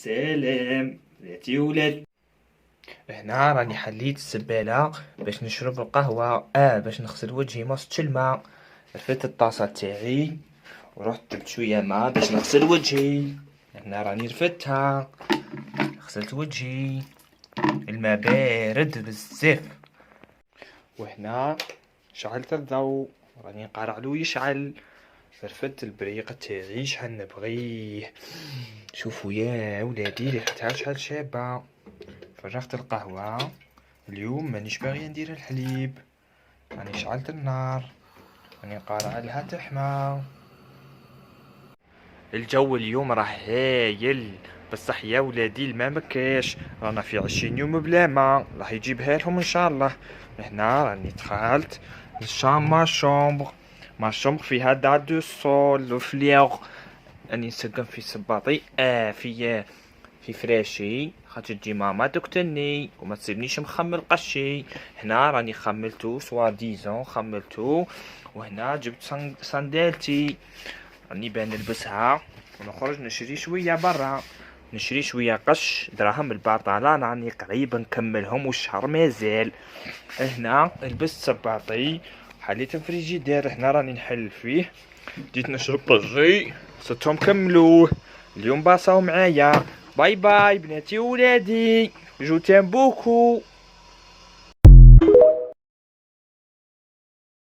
سلام بناتي ولاد. هنا راني حليت الزبالة باش نشرب القهوة، باش نغسل وجهي ما صدتش الماء. رفدت الطاسة تاعي ورحت جبت شوية ماء باش نغسل وجهي. هنا راني رفدتها، غسلت وجهي، الماء بارد بزاف. وهنا شعلت الضوء راني نقرعلو يشعل. رفدت البريق تاعي شحال نبغيه. شوفوا يا ولادي ريحتها شحال شابة. فرغت القهوة، اليوم مانيش باغي ندير الحليب، راني شعلت النار، راني قارع لها تحمى. الجو اليوم راه هايل، بصح يا ولادي الماء مكاش، رانا في 20 يوم بلا ماء، راح يجيبها لهم ان شاء الله. هنا راني دخلت ما شومبر فيها دار دو سول لو فليغ. راني نسقم في صباطي في فراشي، خاطر تجي ماما تقتلني وما تسيبنيش مخمل قشي. هنا راني خملتو سوا ديزون خملتو. وهنا جبت صندالتي راني بان نلبسها ونخرج نشري شوية برا، نشري شوية قش دراهم البطالة، راني قريب نكملهم والشهر مازال. هنا لبست صباطي حليت الفريجيدير، هنا راني نحل فيه، جيت نشرب قشي ستهم كملوه. اليوم باصاو معايا. باي باي بناتي وولادي، جو تيم بوكو.